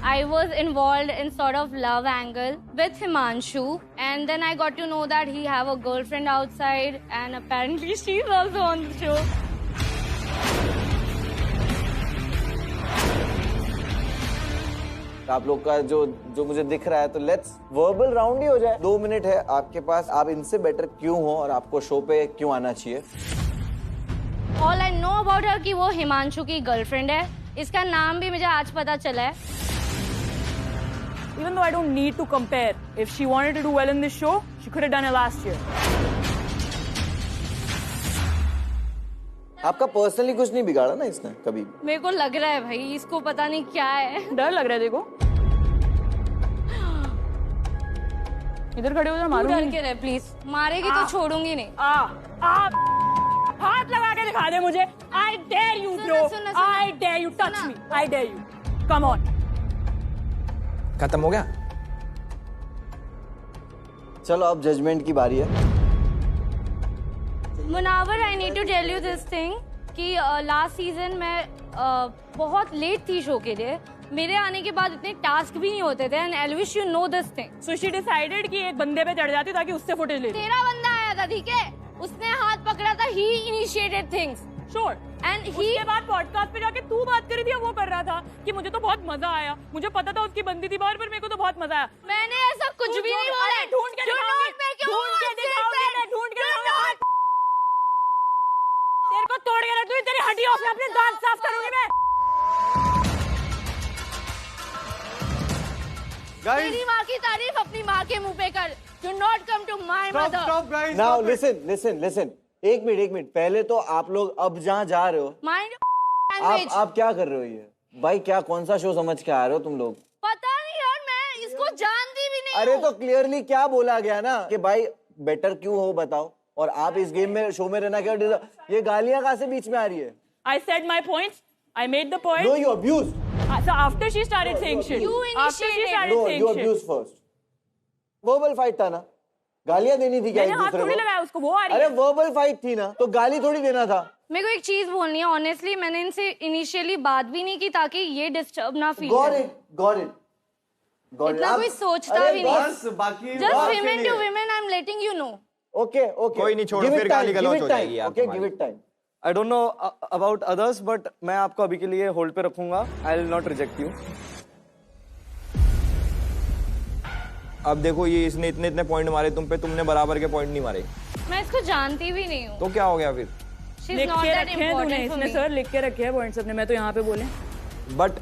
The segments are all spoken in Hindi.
I was involved in sort of love angle with Himanshu, and then I got to know that he have a girlfriend outside, and apparently she's also on the show. आप लोग का जो मुझे दिख रहा है, तो लेट्स वर्बल राउंड ही हो जाए। 2 मिनट है आपके पास, आप इनसे बेटर क्यों हो और आपको शो पे क्यों आना चाहिए? All I know about her कि वो हिमांशु की गर्लफ्रेंड है। इसका नाम भी मुझे आज पता चला है। Even though I don't need to compare, if she wanted to do well in this show, she could have done it last year. आपका पर्सनली कुछ नहीं बिगाड़ा ना इसने कभी? मेरे को लग रहा है भाई, इसको पता नहीं क्या है। डर लग रहा है देखो। इधर खड़े हो जा, मारूंगी। डर के रहे प्लीज, मारेगी तो छोड़ूंगी नहीं। हाथ लगा के दिखा दे मुझे। I dare you, bro. I dare you, touch me. I dare you. Come on. खत्म हो गया? चलो अब जजमेंट की बारी है। Munawar, I need to tell you this thing कि लास्ट सीजन में बहुत लेट थी शो के लिए। मेरे आने के बाद इतने टास्क भी नहीं होते थे, and I wish you know this thing. So she decided कि एक बंदे पे चढ़ जाती ताकि उससे फुटेज ले। तेरा बंदा आया था, ठीक है? उसने हाथ पकड़ा था, he initiated things. Sure. And he उसके बाद पॉडकास्ट पे जाके तू बात करी थी, वो कर रहा था कि मुझे तो बहुत मजा आया। मुझे पता था उसकी बंदी थी बाहर, पर मेरे को तो बहुत मजा आया। मैंने ऐसा कुछ भी नहीं बोला। ढूंढ के दिखाऊंगी, ढूंढ के तेरे को तोड़ के रख दूंगी, तेरी हड्डियों से अपने दांत साफ करूंगी मैं। तेरी माँ की तारीफ अपनी माँ के मुंह पे कर। Do not come to my mother. Stop, guys. Now stop listen. एक मिनट। पहले तो आप लोग अब जहाँ जा रहे हो, Mind your language. आप क्या कर रहे हो ये? भाई क्या कौन सा शो समझ के आ रहे हो तुम लोग? पता नहीं यार, मैं इसको जानती भी नहीं अरे हूँ। तो क्लियरली क्या बोला गया ना कि भाई बेटर क्यों हो बताओ, और आप इस गेम में शो में रहना क्या? ये गालियां कहाँ से बीच में आ रही है? I said my points. I made the point. No, you abused. So after she started saying shit. You After she initiated. started No, saying you shit. abused first. Verbal fight था ना, गालियां देनी थी क्या एक मैंने हाथ दूसरे थोड़ी को? लगाया उसको, वो आ रही अरे है। वर्बल फाइट थी ना, तो गाली थोड़ी देना था। मेरे को एक चीज बोलनी है, ऑनेस्टली मैंने इनसे इनिशियली बात भी नहीं की ताकि ये डिस्टर्ब ना फील Got करे। it, got it. इतना कोई सोचता अरे भी नहीं। बस बाकी Just बात women नहीं to है। women, I'm letting you know. Okay. कोई नहीं, छोड़ो, Give it फिर time, गाली गलौज give it हो time. जाएगी यार Okay, तुम्हारी। give it time. I don't know about others, but मैं आपको अभी के लिए होल्ड पे रखूंगा। I will not reject you. अब देखो, ये इसने इतने पॉइंट मारे तुम पे, तुमने बराबर के पॉइंट नहीं मारे, मैं इसको जानती भी नहीं हूँ। तो क्या हो गया फिर? She's लिख not के that रखे हैं तूने, important for इसने me. सर लिख के रखे हैं पॉइंट्स अपने, मैं तो यहाँ पे बोले। बट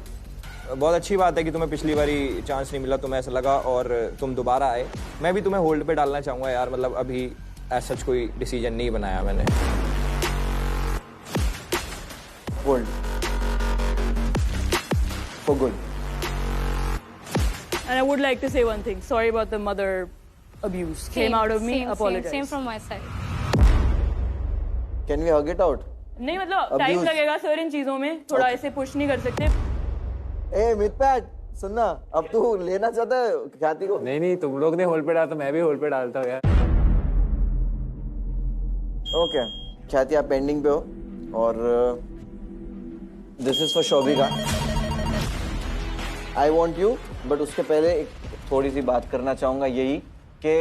बहुत अच्छी बात है कि तुम्हें पिछली बारी चांस नहीं मिला, तुम्हें ऐसा लगा और तुम दोबारा आए। मैं भी तुम्हें होल्ड पे डालना चाहूंगा यार, मतलब अभी एज सच कोई डिसीजन नहीं बनाया मैंने। Hold. For good. And I would like to say one thing. Sorry about the mother abuse. Came out of me. Apologize. Same from my side. Can we hug it out? नहीं मतलब टाइम Abuse. लगेगा सर इन चीजों में, थोड़ा ऐसे पुश नहीं कर सकते। ए मितपैट, सुनना, अब तू लेना चाहता है ख्याति को? नहीं, तुम लोग ने होल्ड पे डाला तो मैं भी होल्ड पे डालता हूँ यार। ओके, ख्याति आप पेंडिंग पे हो, और this is for Shobhika. I want you, but उसके पहले एक थोड़ी सी बात करना चाहूंगा, यही कि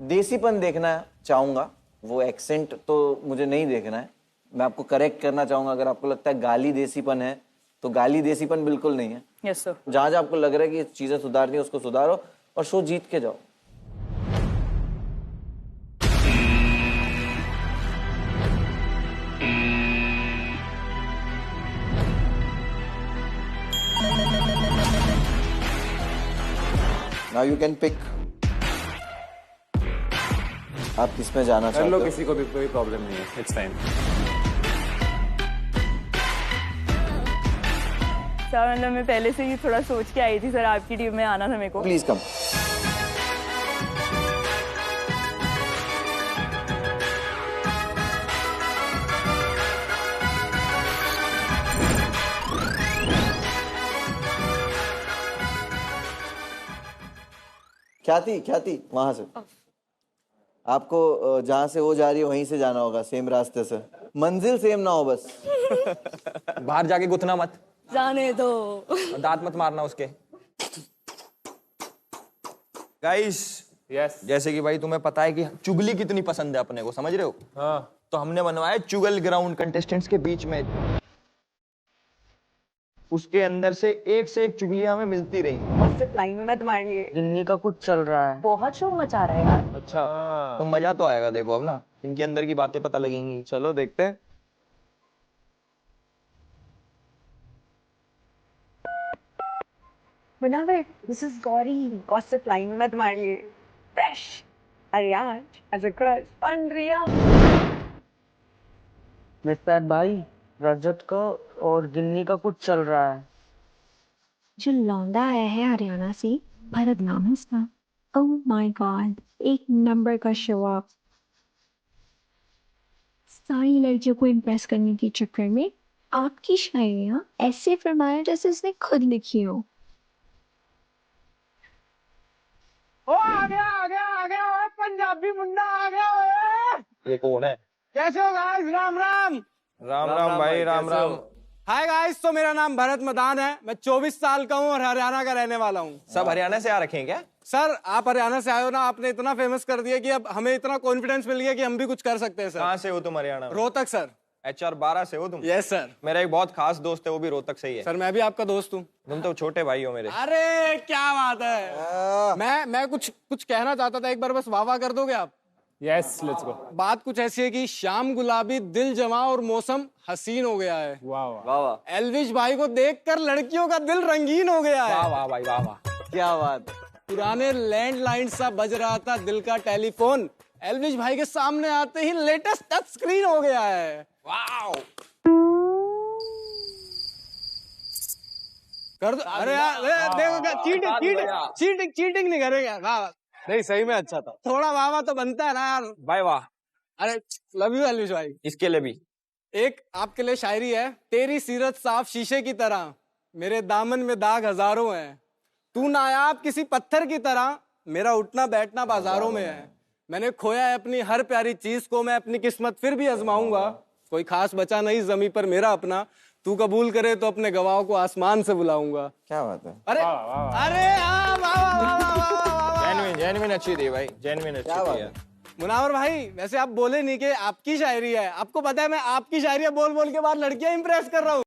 देसीपन देखना चाहूंगा। वो एक्सेंट तो मुझे नहीं देखना है। मैं आपको करेक्ट करना चाहूंगा, अगर आपको लगता है गाली देसीपन है, तो गाली देसीपन बिल्कुल नहीं है। Yes sir. जहां जहां आपको लग रहा है कि चीजें सुधारनी है, उसको सुधारो और शो जीत के जाओ। Now you can pick. आप किसमें जाना कर चाहते लो, हो? किसी को भी कोई प्रॉब्लम नहीं है, इट्स फाइन। सर मतलब मैं पहले से ही थोड़ा सोच के आई थी सर, आपकी टीम में आना था मेरे को। Please come. ख्याति वहां से आपको जहां से वो जा रही है वहीं से जाना होगा, सेम रास्ते से। मंजिल सेम ना हो बस। बाहर जाके गुथना मत। जाने दो। दांत मत मारना उसके। गाइस यस जैसे कि भाई तुम्हें पता है कि चुगली कितनी पसंद है अपने को, समझ रहे हो? हाँ तो हमने बनवाया चुगल ग्राउंड कंटेस्टेंट्स के बीच में। उसके अंदर से एक चुगलियां हमें मिलती रही। लाइन में तुम्हारी जिंदगी का कुछ चल रहा है, बहुत शोर मचा रहा है यार। अच्छा तो मजा तो आएगा, देखो अब ना इनके अंदर की बातें पता लगेंगी। चलो देखते हैं। Munawar, this is Gauri, gossip line में तुम्हारी फ्रेश अरियाज as a crush fun Riya. Mister भाई, रजत का और गिन्नी का कुछ चल रहा है। जो लौंडा आया है हरियाणा से, भरत नाम है उसका। ओह माय गॉड, एक नंबर का शो ऑफ। सारी लड़कियों को इम्प्रेस करने के चक्कर में आपकी शायरियाँ ऐसे फरमाया जैसे उसने खुद लिखी हो। ओ आ गया पंजाबी मुंडा आ गया। ये कौन है? कैसे हो गाइस? राम राम। राम राम भाई, राम राम। हाय गाइस, तो मेरा नाम भरत मदान है। मैं 24 साल का हूँ और हरियाणा का रहने वाला हूँ। सब हरियाणा से आ रखे हैं क्या? सर आप हरियाणा से आए हो ना, आपने इतना फेमस कर दिया कि अब हमें इतना कॉन्फिडेंस मिल गया कि हम भी कुछ कर सकते हैं सर। कहाँ से हो तुम हरियाणा में? रोहतक सर। HR 12 से हो तुम? Yes sir. मेरा एक बहुत खास दोस्त है, वो भी रोहतक से ही है। सर मैं भी आपका दोस्त हूँ। तुम तो छोटे भाई हो मेरे। अरे क्या बात है। मैं कुछ कहना चाहता था, एक बार बस वाह वाह कर दोगे आप? Yes let's go. बात कुछ ऐसी है कि शाम गुलाबी, दिल जमा और मौसम हसीन हो गया है। वाह वाह वाह, एल्विश भाई को देखकर लड़कियों का दिल रंगीन हो गया है। वाह वाह भाई, वाह वाह। क्या बात। पुराने लैंडलाइन सा बज रहा था दिल का टेलीफोन, एल्विश भाई के सामने आते ही लेटेस्ट टच स्क्रीन हो गया है। वाओ कर दो। अरे यार देखो, चीटिंग नहीं करेगा। वाह नहीं सही में अच्छा था। थोड़ा वाह वाह तो बनता है ना यार। भाई वाह। अरे लव यू एल्विश भाई। इसके लिए भी एक आपके लिए शायरी है। तेरी सीरत साफ शीशे की तरह, मेरे दामन में दाग हजारों हैं। तू नायाब किसी पत्थर की तरह, मेरा उठना बैठना बाजारों में है। मैंने खोया है अपनी हर प्यारी चीज को, मैं अपनी किस्मत फिर भी आजमाऊंगा। कोई खास बचा नहीं जमी पर मेरा अपना, तू कबूल करे तो अपने गवाहों को आसमान से बुलाऊंगा। क्या बात है। अरे अरे हाँ, वाह, वाह, वाह, वाह, वाह, वाह। जेन्युइन अच्छी थी भाई, जेन्युइन अच्छी थी यार। मुनावर भाई वैसे आप बोले नहीं कि आपकी शायरी है। आपको पता है मैं आपकी शायरी बोल बोल के बाद लड़कियां इंप्रेस कर रहा हूँ।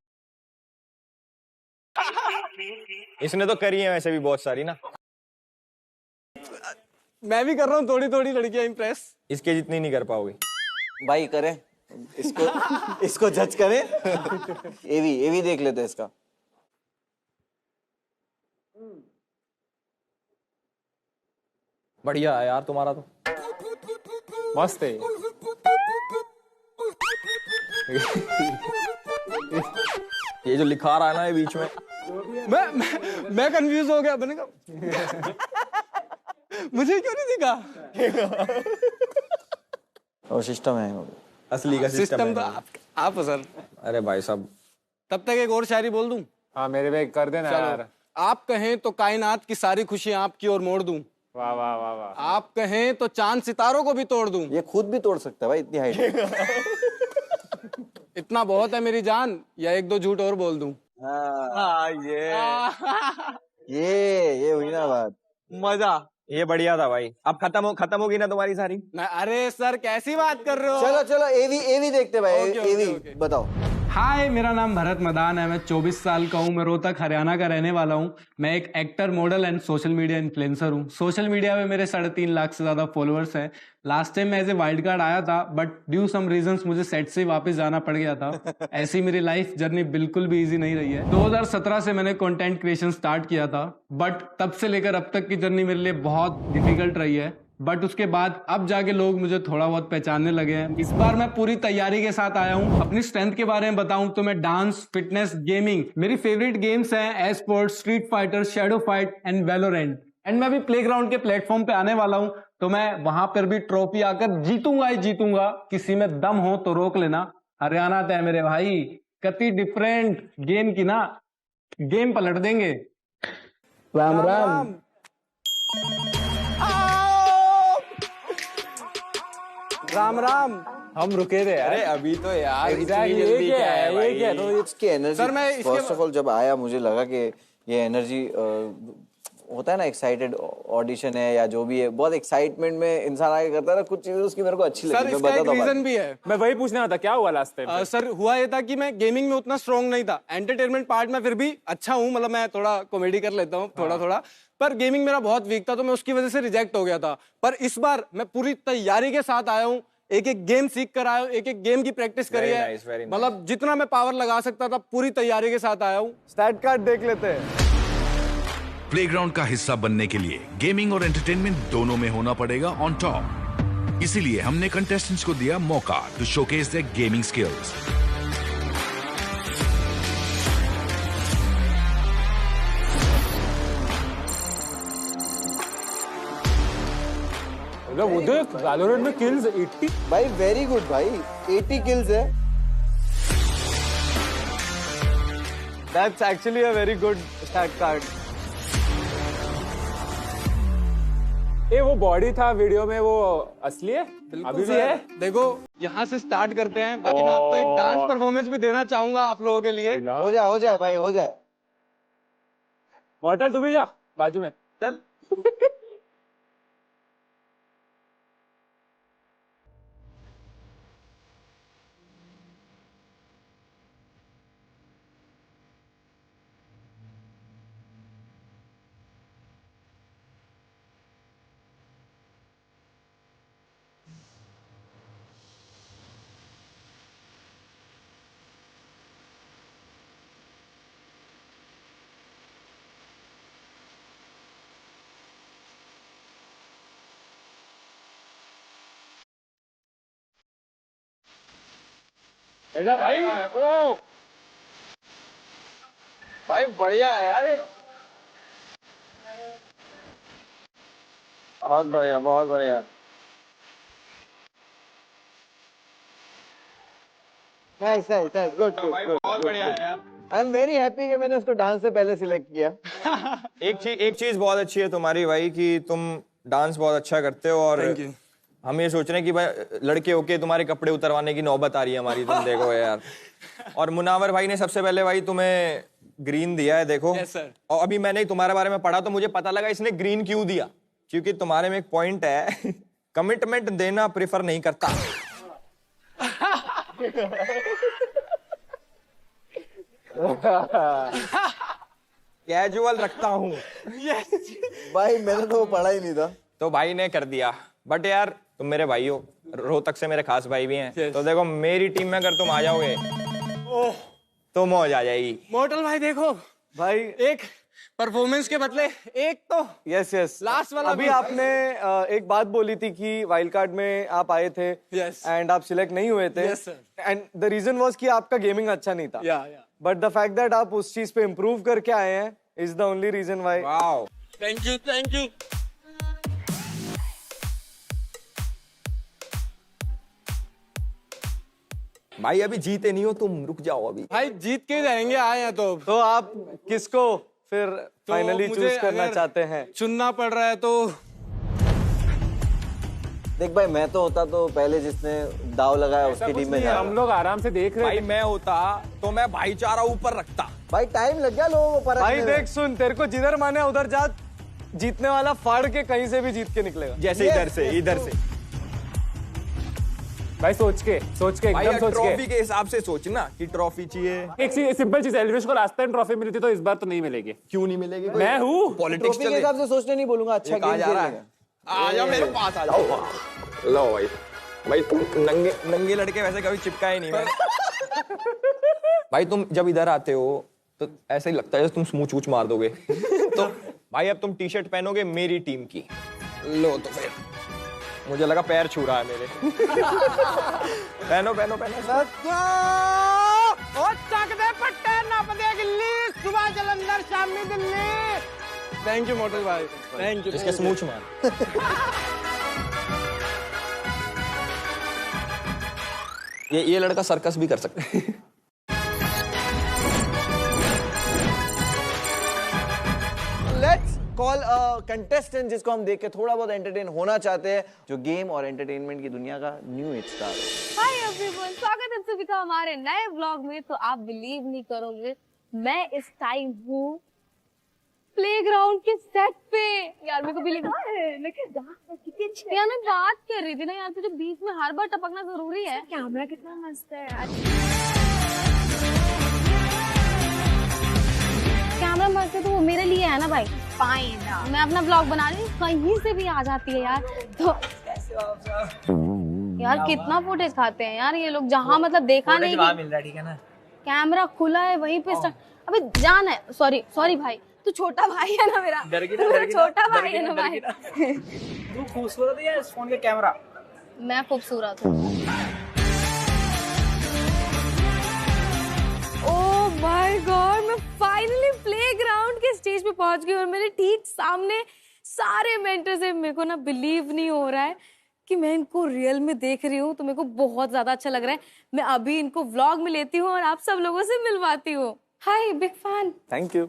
इसने तो करी है वैसे भी बहुत सारी ना। मैं भी कर रहा हूँ थोड़ी थोड़ी लड़कियां इंप्रेस। इसके जितनी नहीं कर पाओगे भाई करें इसको जज करें। एवी देख लेते हैं इसका। बढ़िया है यार तुम्हारा तो। मस्त है। ये जो लिखा रहा है ना ये बीच में, मैं कंफ्यूज हो गया। मैंने कहा मुझे क्यों नहीं दिखा। और सिस्टम है असली का सिस्टम तो है। आप सर। अरे भाई साहब, तब तक एक और शायरी बोल दूं? हाँ मेरे पे कर देना यार। आप कहें तो कायनात की सारी खुशियां आपकी ओर मोड़ दूं। वाह वाह वाह वाह। आप कहें तो चांद सितारों को भी तोड़ दूं। ये खुद भी तोड़ सकता है भाई, इतनी हाइट। इतना बहुत है मेरी जान, या एक दो झूठ और बोल दूं? ये हुई ना बात। मजा। ये बढ़िया था भाई। अब खत्म होगी ना तुम्हारी सारी? अरे सर कैसी बात कर रहे हो। चलो एवी देखते भाई। एवी बताओ। हाय मेरा नाम भरत मदान है। मैं 24 साल का हूँ। मैं रोहतक हरियाणा का रहने वाला हूँ। मैं एक actor, model and social media influencer हूँ। सोशल मीडिया में मेरे 3.5 लाख से ज्यादा फॉलोअर्स हैं। लास्ट टाइम मैं एज ए वाइल्ड कार्ड आया था, बट ड्यू सम रीजंस मुझे सेट से वापस जाना पड़ गया था। ऐसी मेरी लाइफ जर्नी बिल्कुल भी इजी नहीं रही है। 2017 से मैंने कंटेंट क्रिएशन स्टार्ट किया था, बट तब से लेकर अब तक की जर्नी मेरे लिए बहुत डिफिकल्ट रही है। बट उसके बाद अब जाके लोग मुझे थोड़ा बहुत पहचानने लगे हैं। इस बार मैं पूरी तैयारी के साथ आया हूँ। अपनी स्ट्रेंथ के बारे में बताऊं तो मैं डांस, फिटनेस, गेमिंग, मेरी फेवरेट गेम्स हैं esport, street fighter, shadow fight and Valorant. And मैं भी प्लेग्राउंड के प्लेटफॉर्म पे आने वाला हूं, तो मैं वहां पर भी ट्रॉफी आकर जीतूंगा ही जीतूंगा। किसी में दम हो तो रोक लेना। हरियाणा तय मेरे भाई, कति डिफरेंट गेम की ना, गेम पलट देंगे। राम राम। राम राम। हम रुके थे यार। अरे अभी तो यार Exactly, इतनी जल्दी ये क्या क्या है, भाई? ये क्या है? तो इसकी एनर्जी सर, मैं इसके फर्स्ट ऑफ ऑल जब आया मुझे लगा कि ये एनर्जी होता है ना, एक्साइटेड ऑडिशन है या जो भी है, बहुत एक्साइटमेंट में इंसान आगे करता है ना, कुछ चीजें उसकी मेरे को अच्छी लगी। सर मैं इसका एक बताता हूँ रीजन भी है। मैं वही पूछने वाला था, क्या हुआ लास्ट टाइम? सर हुआ ये था कि मैं गेमिंग में उतना स्ट्रांग नहीं था। एंटरटेनमेंट पार्ट में फिर भी अच्छा हूँ, मतलब मैं थोड़ा कॉमेडी कर लेता हूँ थोड़ा थोड़ा, पर गेमिंग मेरा बहुत वीक था, तो मैं उसकी वजह से रिजेक्ट हो गया था। पर इस बार मैं पूरी तैयारी के साथ आया हूँ, एक एक गेम सीख कर आया हूँ, एक एक गेम की प्रैक्टिस करी Very है। nice, very nice. मतलब जितना मैं पावर लगा सकता था पूरी तैयारी के साथ आया हूँ। स्टैट कार्ड देख लेते हैं। प्लेग्राउंड का हिस्सा बनने के लिए गेमिंग और एंटरटेनमेंट दोनों में होना पड़ेगा ऑन टॉप। इसीलिए हमने कंटेस्टेंट्स को दिया मौका to showcase their gaming skills. मतलब उधर वैलोरेंट में किल्स 80। भाई वेरी गुड भाई, 80 किल्स है। That's actually a very good stat card. ए वो बॉडी था वीडियो में, वो असली है? अभी भी है? देखो यहाँ से स्टार्ट करते हैं, बाकी मैं आपको एक डांस परफॉर्मेंस भी देना चाहूंगा आप लोगों के लिए। हो जाए भाई, हो जाए। मॉर्टल तू भी जा बाजू में चल। भाई भाई बढ़िया है यार, बहुत बढ़िया बहुत बढ़िया। Nice nice nice, good good बहुत बढ़िया है यार। आई एम वेरी हैप्पी कि मैंने उसको डांस से पहले सिलेक्ट किया। एक चीज बहुत अच्छी है तुम्हारी भाई कि तुम डांस बहुत अच्छा करते हो, और Thank you. हम ये सोच रहे हैं कि भाई लड़के होके तुम्हारे कपड़े उतरवाने की नौबत आ रही है हमारी, तुम देखो यार। और मुनावर भाई ने सबसे पहले भाई तुम्हें ग्रीन दिया है, देखो। Yes, sir. और अभी मैंने तुम्हारे बारे में पढ़ा तो मुझे पता लगा इसने ग्रीन क्यों दिया, क्योंकि तुम्हारे में एक पॉइंट है, कमिटमेंट देना प्रेफर नहीं करता। कैजुअल रखता हूँ। भाई मैंने तो वो पढ़ा ही नहीं था। तो भाई ने कर दिया, बट यार तुम मेरे भाई हो, रोहतक से मेरे खास भाई भी हैं। Yes. तो देखो मेरी टीम में अगर तुम आ जाओगे तो मौज आ जाएगी। मॉर्टल भाई देखो भाई एक परफॉर्मेंस के बदले एक तो यस यस लास्ट वाला अभी भी। आपने एक बात बोली थी कि वाइल्ड कार्ड में आप आए थे Yes. एंड आप सिलेक्ट नहीं हुए थे। Yes, sir. And the reason was कि आपका गेमिंग अच्छा नहीं था, या बट द फैक्ट दैट आप उस चीज पे इम्प्रूव करके आए हैं is the only reason why. Wow, thank you thank you. भाई अभी जीते नहीं हो तुम, रुक जाओ अभी। भाई जीत के जाएंगे, आए हैं तो आप किसको फिर फाइनली मुझे चूज करना अगर चाहते हैं? चुनना पड़ रहा है तो देख भाई, मैं तो होता तो पहले जिसने दाव लगाया उसकी टीम में हम जाता। लोग आराम से देख रहे भाई थे। मैं होता तो मैं भाईचारा ऊपर रखता। भाई टाइम लग गया लोगों को परखने भाई में। देख सुन, तेरे को जिधर माने उधर जा, जीतने वाला फाड़ के कहीं से भी जीत के निकलेगा। जैसे इधर से भाई सोच के भाई एकदम सोच ट्रॉफी के हिसाब से सोचना कि ट्रॉफी चाहिए। के। एक सिंपल चीज, एल्विश को लास्ट टाइम ट्रॉफी मिली थी तो इस बार तो नहीं मिलेगी। क्यों नहीं मिलेगी? मैं हूँ पॉलिटिक्स ट्रॉफी के हिसाब से सोचने नहीं बोलूंगा, अच्छा कहा गेम जा रहा है। खेलेगा। आ जाओ मेरे पास, आ जाओ। लो भाई, भाई तुम नंगे लड़के वैसे कभी चिपकाए नहीं मैं। भाई तुम जब इधर आते हो तो ऐसा ही लगता है जैसे तुम स्मूच वूच मार दोगे। तो भाई अब तुम टी शर्ट पहनोगे मेरी टीम की। लो तो फिर मुझे लगा पैर छू रहा है मेरे। पहनो पहनो पहनो सर। सुबह Jalandhar Shami Delhi. Thank you model भाई, थैंक यू। इसके स्मूच मार। ये लड़का सर्कस भी कर सकता है। Let's कॉल कंटेस्टेंट जिसको हम देख के थोड़ा बहुत एंटरटेन होना चाहते हैं, जो गेम और एंटरटेनमेंट की दुनिया का न्यू एज स्टार है। हाय एवरीवन, स्वागत है सभी का हमारे नए व्लॉग में। तो आप बिलीव नहीं करोगे, मैं इस टाइम हूँ प्लेग्राउंड के सेट पे। यार मेरे को बिलीव यार मैं बात कर रही थी ना यार, तुझे बीच में हर बार टपकना जरूरी है। कैमरा कितना मस्त है यार। कैमरा मस्त है तो वो मेरे लिए है ना भाई। फाइन, मैं अपना व्लॉग बना रही हूँ, कहीं से भी आ जाती है यार। तो यार कितना फुटेज खाते हैं यार ये लोग, जहाँ मतलब देखा नहीं मिल रहा, ठीक है ना। कैमरा खुला है वहीं पे अबे जान है। सॉरी भाई, तू छोटा भाई है ना मेरा, छोटा भाई है ना भाई। तू खूबसूरत है या इस फोन के कैमरा? मैं खूबसूरत हूँ। ओह माय गॉड, मैं फाइनली प्लेग्राउंड के स्टेज पे पहुंच गई और मेरे ठीक सामने सारे मेंटर्स हैं। मेरे को ना बिलीव नहीं हो रहा है कि मैं इनको रियल में देख रही हूँ, तो मेरे को बहुत ज्यादा अच्छा लग रहा है। मैं अभी इनको व्लॉग में लेती हूँ और आप सब लोगों से मिलवाती हूँ। हाय, बिग फैन। Thank you.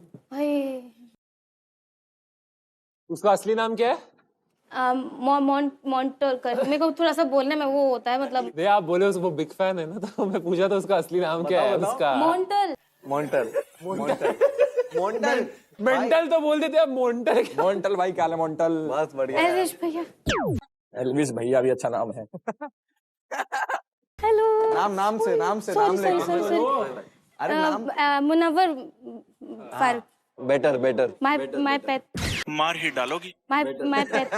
उसका असली नाम क्या है? मॉन्टर कर, मेरे को थोड़ा सा बोलने में वो होता है मतलब। नहीं, आप बोले वो बिग फैन है ना, तो मैं पूछा था उसका असली नाम क्या है उसका। मोंटल। मेंटल तो बोल देते हैं, मोंटल। मोंटल भाई, क्या है मोंटल? बस बढ़िया। एलविश भैया। एल्विस भैया भी अच्छा नाम है। हेलो। नाम से नाम लेके। अरे नाम Munawar Faruqui. Better my pet. मार ही डालोगी। My pet.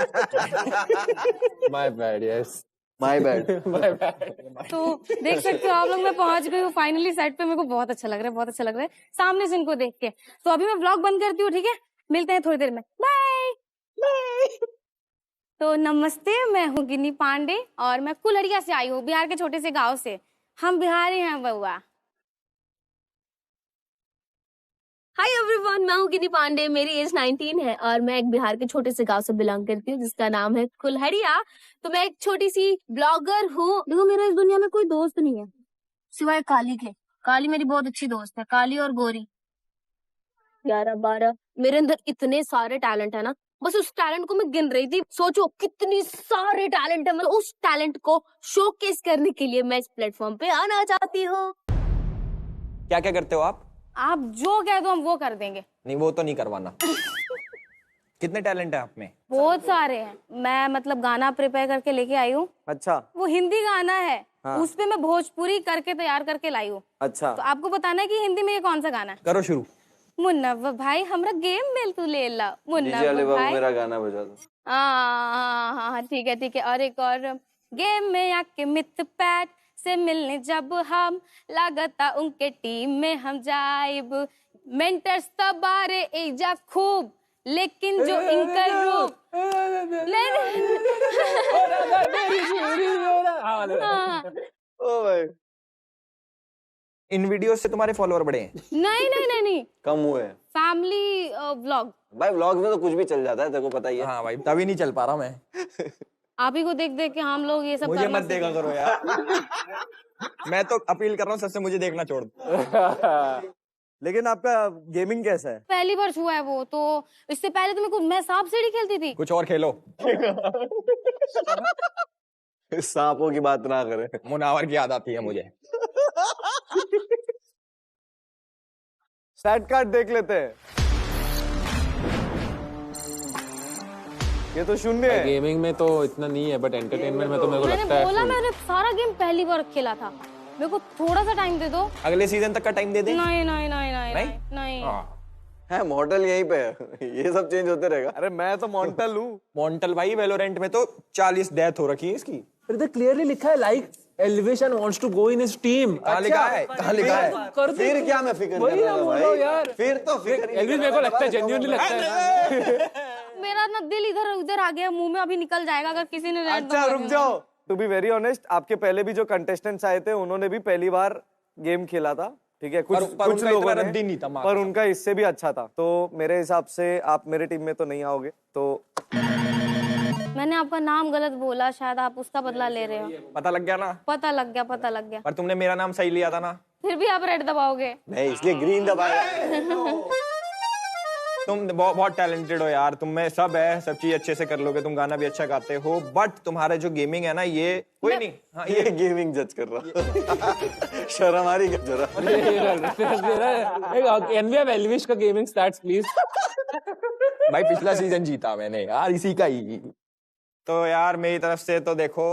My bad, yes my bad. तो देख सकते हो आप लोग, मैं पहुंच गई हूँ फाइनली सेट पे। मेरे को बहुत अच्छा लग रहा है सामने से इनको देख के। तो अभी मैं व्लॉग बंद करती हूँ, ठीक है? मिलते हैं थोड़ी देर में, बाय। तो नमस्ते, मैं हूँ गिनी पांडे और मैं कुल्हड़िया से आई हूँ, बिहार के छोटे से गांव से। हम बिहारी हैं बउआ। हाय एवरीवन, मैं हूँ गिनी पांडे, मेरी एज 19 है और मैं एक बिहार के छोटे से गांव से बिलोंग करती हूँ जिसका नाम है कुल्हड़िया। तो मैं एक छोटी सी ब्लॉगर हूँ। देखो, मेरा इस दुनिया में कोई दोस्त नहीं है सिवाय काली के। काली मेरी बहुत अच्छी दोस्त है, काली और गोरी। 11-12 मेरे अंदर इतने सारे टैलेंट है ना, बस उस टैलेंट को मैं गिन रही थी। सोचो कितनी सारे टैलेंट है, मतलब उस टैलेंट को शोकेस करने के लिए मैं इस प्लेटफॉर्म पे आना चाहती हूँ। क्या क्या करते हो आप? आप जो कह दो हम वो कर देंगे। नहीं, वो तो नहीं करवाना। कितने टैलेंट है आप में? बहुत सारे हैं। मैं मतलब गाना प्रिपेयर करके लेके आई हूँ। अच्छा। वो हिंदी गाना है। हाँ। उस पे मैं भोजपुरी करके तैयार करके लाई हूँ। अच्छा। तो आपको बताना है कि हिंदी में ये कौन सा गाना है। करो शुरू। मुन्नव्व भाई हमरा गेम में तू ले ला। मुन्नव्व भाई मेरा गाना बजा दो। हाँ, ठीक है। और एक और, गेम में आके मिथ पैट से मिलने जब हम, लागता उनके टीम में हम जाइब। मेंटर्स तबारे एजा खूब, लेकिन जो इनकर रूप ओ भाई, इन वीडियो से तुम्हारे फॉलोअर बढ़े हैं? नहीं कम हुए। Family vlog. भाई व्लॉग में तो कुछ भी चल जाता है, तेरे को पता ही है। हाँ भाई, तभी नहीं चल पा रहा मैं। आप ही को देख देख के हम लोग ये सब मुझे मत देखा करो यार। मैं तो अपील कर रहा हूँ सबसे, मुझे देखना छोड़ दो। लेकिन आपका गेमिंग कैसा है? पहली बार हुआ है वो, तो इससे पहले तो मेरे को, मैं सांप सीढ़ी खेलती थी। कुछ और खेलो। सांपों की बात ना करें। मुनावर की याद आती है मुझे। स्टैट कार्ड देख लेते हैं। ये तो 0 है। गेमिंग में तो इतना नहीं है, बट एंटरटेनमेंट में तो मेरे को लगता है। मैंने सारा गेम पहली बार खेला था। मेरे को थोड़ा सा टाइम दे दो। अगले सीजन तक का टाइम दे दे। नहीं। है मॉडल यहीं पे है। ये सब चेंज होते रहेगा। अरे मैं तो मॉन्टल हूँ। मॉन्टल भाई, वेलोरेंट में तो 40 डेथ हो रखी है इसकी। अरे तो क्लियरली लिखा है, like elevation wants to go in his team. कहाँ लिखा है? फिर क्या मैं फिक्र वही ना बोलो यार। फिर तो फिक्र। एल्विस मेरे को लगता है, जेन्युइनली लगता है। मेरा ना दिल इधर उधर आ गया, मुंह में अभी निकल जाएगा अगर किसी ने। अच्छा रुक जाओ। टू बी वेरी ऑनेस्ट, आपके पहले भी जो कंटेस्टेंट्स आए थे उन्होंने भी पहली बार गेम खेला था, ठीक है? कुछ लोगों ने, पर उनका इससे भी अच्छा था। तो मेरे हिसाब से आप मेरे टीम में तो नहीं आओगे। तो मैंने आपका नाम गलत बोला, शायद आप उसका बदला ले रहे हो। पता लग गया ना? पता लग गया। पर तुमने मेरा नाम सही लिया था ना? फिर भी आप रेड दबाओगे। नहीं, इसलिए ग्रीन दबाया। तुम बहुत टैलेंटेड हो यार, तुम में सब है, सब चीज अच्छे से कर लोगे, तुम गाना भी अच्छा गाते हो, बट तुम्हारा जो गेमिंग है ना ये कोई नहीं। हाँ, ये गेमिंग जज कर रहा शर्म आ रही जरा। एनवीआर एल्विश का गेमिंग स्टैट्स प्लीज। भाई पिछला सीजन जीता मैंने यार, इसी का ही। तो यार मेरी तरफ से तो देखो,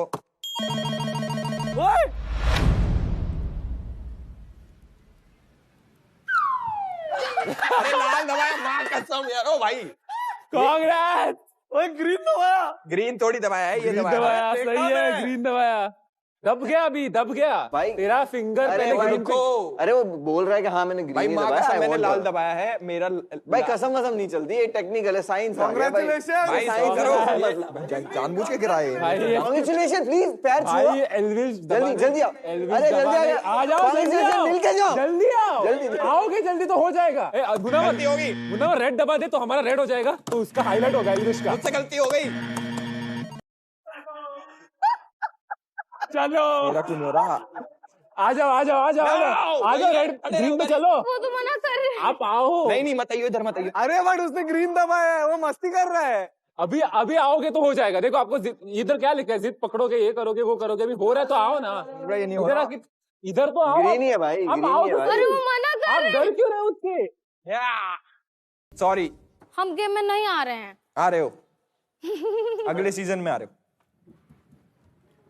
अरे लाल दबाया, मां कसम यार। ओ भाई कांग्रेस। ओए ग्रीन दबाया। ग्रीन थोड़ी दबाया है, ये दबाया। सही है, ग्रीन दबाया। दब गया, अभी दब गया भाई। तेरा फिंगर। अरे रुको, अरे वो बोल रहा है कि हाँ मैंने ग्रीन भाई दबाया है, मैंने लाल दबाया है। मेरा भाई कसम नहीं चलती, ये टेक्निकल है, साइंस। कांग्रेचुलेशन भाई, जानबूझ के गिराए। कांग्रेचुलेशन, प्लीज पैर छुओ। भाई एल्विश जल्दी जल्दी आओ, अरे जल्दी आ जाओ, मिलके जाओ, जल्दी आओ, जल्दी आओगे जल्दी तो हो जाएगा। मुन्नावर रेड दबा दे तो हमारा रेड हो जाएगा, तो उसका हाईलाइट होगा एल्विश का। मुझसे गलती हो गई। चलो मेरा क्यों हो रहा? आ जाओ रेड ग्रीन पे चलो। वो तो मना कर रहे हैं। आप आओ। नहीं मत आइए, इधर मत आइए। अरे बट उसने ग्रीन दबाया है, वो मस्ती कर रहा है। अभी आओगे तो हो जाएगा। देखो आपको इधर क्या लिखा है, जिद पकड़ोगे, ये करोगे, वो करोगे, अभी हो रहा है तो आओ ना। ये नहीं हो रहा। इधर तो आओ। ग्रीन ही है भाई, आप ग्रीन आओ ही तो है भाई। अरे वो मना कर आप रहे डर हैं। क्यों रहे हो उसके? सॉरी, हम गेम में नहीं आ रहे हैं। आ रहे हो अगले सीजन में आ रहे हो।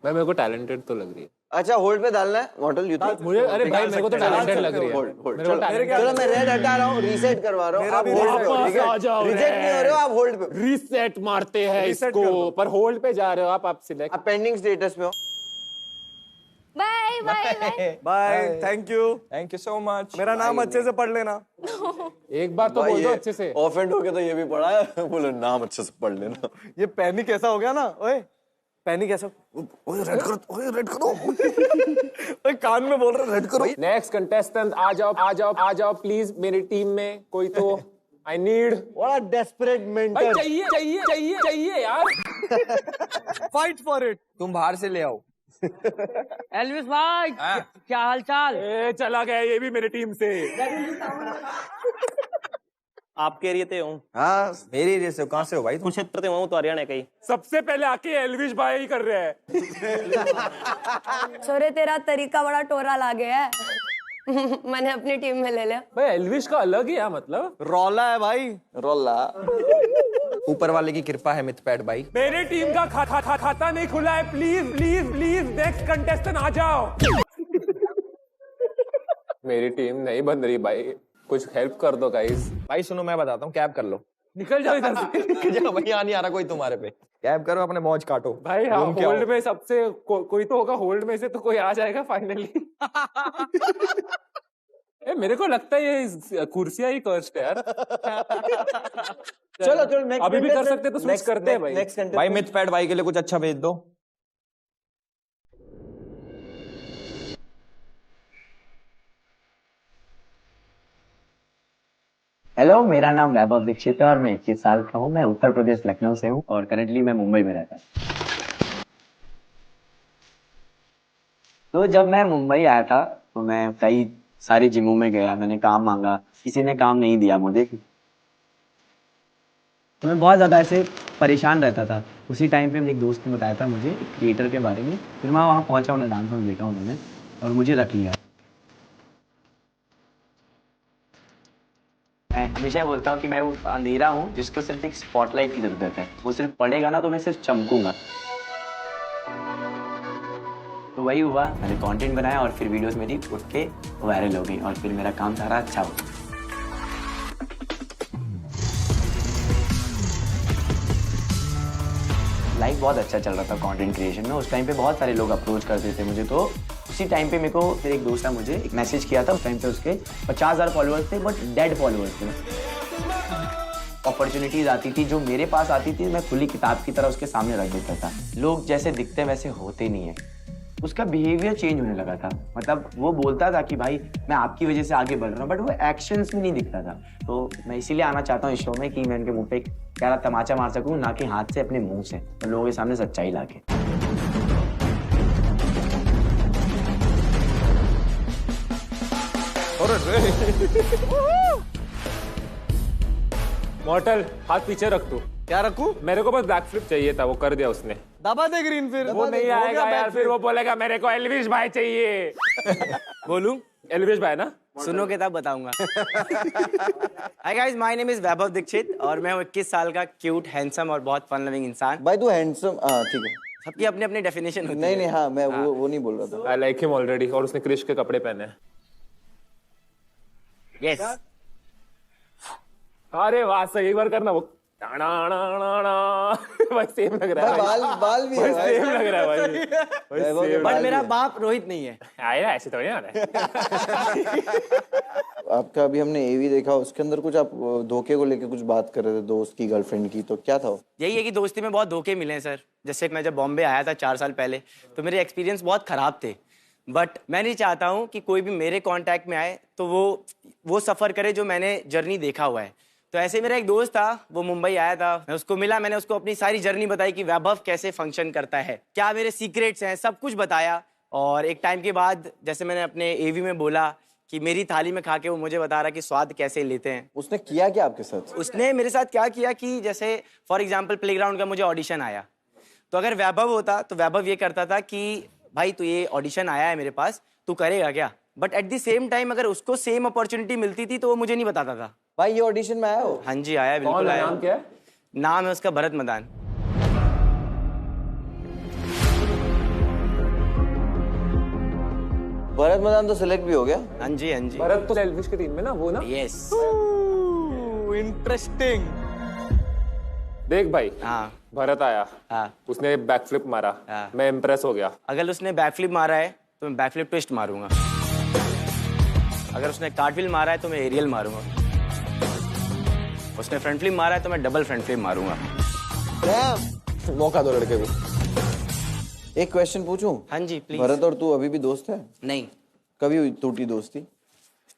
भाई मेरे को टैलेंटेड तो लग रही है। अच्छा होल्ड पे डालना है मॉडल यू थिंक? मुझे अरे भाई मेरे को तो टैलेंटेड लग रही है। चलो मैं रेड हटा रहा हूँ, रीसेट करवा रहा हूँ, आप होल्ड पे हो, ठीक है? रिजेक्ट नहीं हो रहे हो, आप होल्ड पे। रीसेट मारते हैं इसको, पर होल्ड पे जा रहे हो आप सिलेक्ट। आप पेंडिंग स्टेटस पे हो। Bye bye bye bye, thank you so much. मेरा नाम अच्छे से पढ़ लेना। एक बार तो बोल दो अच्छे से। ऑफेंड हो गया तो ये भी पढ़ा है, बोलो नाम अच्छे से पढ़ लेना। ये पैनिक ऐसा हो गया ना, ओए पैनिक ऐसा, ओए रेड करो ओए कान में बोल रहा रेड करो। नेक्स्ट कंटेस्टेंट आ जाओ प्लीज मेरी टीम में कोई तो। I need. What a desperate mentor. चाहिए यार। Fight for it. तुम बाहर से ले आओ। एल्विस भाई क्या हाल चाल? चला गया ये भी मेरी टीम से। आपके एरिया ते हूँ। हाँ मेरे एरिया से। कहाँ से हो भाई? कुरुक्षेत्र ते हूँ, तो हरियाणा का ही। सबसे पहले आके एल्विश भाई ही कर रहे हैं। छोरे तेरा तरीका बड़ा टोरा लागे है। मैंने अपनी टीम में ले लिया। भाई एल्विश का अलग ही है, मतलब रौला है भाई, रोला। ऊपर वाले की कृपा है मिथपैड भाई। मेरी टीम का खाता नहीं खुला है। प्लीज नेक्स्ट कंटेस्टेंट आ जाओ। मेरी टीम नहीं बन रही भाई, कुछ हेल्प कर दो गाइस। भाई सुनो मैं बताता हूँ, कैब कर लो। निकल जाओ इधर से। भाई यहाँ नहीं आ रहा कोई तुम्हारे पे। कैब करो, अपने मौज काटो भाई। हाँ होल्ड में सबसे कोई तो होगा, होल्ड में से तो कोई आ जाएगा फाइनली। मेरे को लगता है ये कुर्सियां ही कर्स्ड है यार। चलो अभी भी कर सकते तो स्विच करते हैं भाई। भाई मिथपैड भाई के लिए कुछ अच्छा भेज दो। हेलो, मेरा नाम वैभव दीक्षित है और मैं 21 साल का हूँ। मैं उत्तर प्रदेश लखनऊ से हूँ और करंटली मैं मुंबई में रहता हूँ। तो जब मैं मुंबई आया था तो मैं कई सारी जिमों में गया, मैंने काम मांगा, किसी ने काम नहीं दिया मुझे। तो मैं बहुत ज़्यादा ऐसे परेशान रहता था। उसी टाइम पे मेरे एक दोस्त ने बताया था मुझे एक क्रिएटर के बारे में। फिर मैं वहाँ पहुँचा, उन्हें डांस में देखा उन्होंने और मुझे रख लिया। मैं हमेशा बोलता हूँ कि मैं वो अंधेरा हूँ जिसको सिर्फ एक स्पॉटलाइट की जरूरत है। वो सिर्फ पड़ेगा ना तो मैं सिर्फ चमकूंगा। तो वही हुआ, मैंने कंटेंट बनाया और फिर वीडियोस मेरी उठ के वायरल हो गई और फिर मेरा काम सारा अच्छा हुआ। लाइफ बहुत अच्छा चल रहा था कंटेंट क्रिएशन में। उस टाइम पे बहुत सारे लोग अप्रोच करते थे मुझे। तो उसी टाइम पे मेरे को फिर एक दोस्त ने मुझे एक मैसेज किया था। उस टाइम पे उसके 50,000 फॉलोअर्स थे, बट डेड फॉलोअर्स थे। अपॉर्चुनिटीज आती थी जो मेरे पास आती थी, मैं खुली किताब की तरह उसके सामने रख देता था। लोग जैसे दिखते वैसे होते नहीं है। उसका बिहेवियर चेंज होने लगा था। मतलब वो बोलता था कि भाई मैं आपकी वजह से आगे बढ़ रहा हूँ, बट वो एक्शंस में नहीं दिखता था। तो मैं इसीलिए आना चाहता हूँ इस शो में कि मैं उनके मुंह पे प्यारा तमाचा मार सकूँ, ना कि हाथ से, अपने मुंह से, और लोगों के सामने सच्चाई लाके। मॉर्टल हाथ पीछे रख तू। क्या रखूं? मेरे को बस बैक फ्लिप चाहिए था, वो कर दिया उसने। दबा दे ग्रीन फिर। वो नहीं आएगा यार, फिर वो बोलेगा मेरे को एल्विश भाई चाहिए। बोलूं? एल्विश भाई ना? सुनोगे तब बताऊंगा। Hi guys, my name is Vaibhav Dixit और मैं हूं 21 साल का क्यूट, हैंडसम और बहुत फन लविंग इंसान। भाई तू हैंडसम, हाँ ठीक है। सबकी अपनी अपनी डेफिनेशन होती है। नहीं हाँ, मैं वो नहीं बोल रहा था। आई लाइक हिम ऑलरेडी, और उसने क्रिश के कपड़े पहने हैं। यस। अरे वाह, सही, एक बार करना वो। भाई सेम लग रहा है। बाल भी है भाई। सेम लग रहा है भाई। बट मेरा बाप रोहित नहीं है। आया ऐसे थोड़ी ना। आपका अभी हमने एवी देखा, उसके अंदर कुछ आप धोखे को लेके कुछ बात कर रहे थे, दोस्त की, गर्लफ्रेंड की, तो क्या था वो? यही है कि दोस्ती में बहुत धोखे मिले हैं सर। जैसे मैं जब बॉम्बे आया था 4 साल पहले, तो मेरे एक्सपीरियंस बहुत खराब थे। बट मैं नहीं चाहता हूँ कि कोई भी मेरे कांटेक्ट में आए तो वो सफ़र करे जो मैंने जर्नी देखा हुआ है। तो ऐसे मेरा एक दोस्त था, वो मुंबई आया था, मैं उसको मिला, मैंने उसको अपनी सारी जर्नी बताई कि वैभव कैसे फंक्शन करता है, क्या मेरे सीक्रेट्स हैं, सब कुछ बताया। और एक टाइम के बाद जैसे मैंने अपने एवी में बोला कि मेरी थाली में खा के वो मुझे बता रहा कि स्वाद कैसे लेते हैं। उसने किया क्या आपके साथ? उसने मेरे साथ क्या किया कि जैसे फॉर एग्जाम्पल प्लेग्राउंड का मुझे ऑडिशन आया, तो अगर वैभव होता तो वैभव ये करता था कि भाई तू ये ऑडिशन आया है मेरे पास, तू करेगा क्या? But at the same time अगर उसको सेम अपॉर्चुनिटी मिलती थी तो वो मुझे नहीं बताता था। भाई ये ऑडिशन में आया हो? हाँ जी आया, बिल्कुल आया। नाम क्या है? नाम है उसका भरत मदान। भरत मदान तो सिलेक्ट भी हो गया? हाँ जी हाँ जी। भरत तो एल्विश की टीम में ना, वो ना? यस। इंटरेस्टिंग। देख भाई, हाँ भरत आया, हाँ उसने बैक फ्लिप मारा, हाँ। मैं इम्प्रेस हो गया। अगर उसने बैक फ्लिप मारा है तो मैं बैक फ्लिप ट्विस्ट मारूंगा। अगर उसने कार्टव्हील मारा है तो मैं एरियल मारूंगा। उसने फ्रंट फ्लिप मारा है तो मैं डबल फ्रंट फ्लिप मारूंगा। मौका दो लड़के को। एक क्वेश्चन पूछूं? हाँ जी प्लीज। भरत और तू अभी भी दोस्त है? नहीं। कभी हुई टूटी दोस्ती?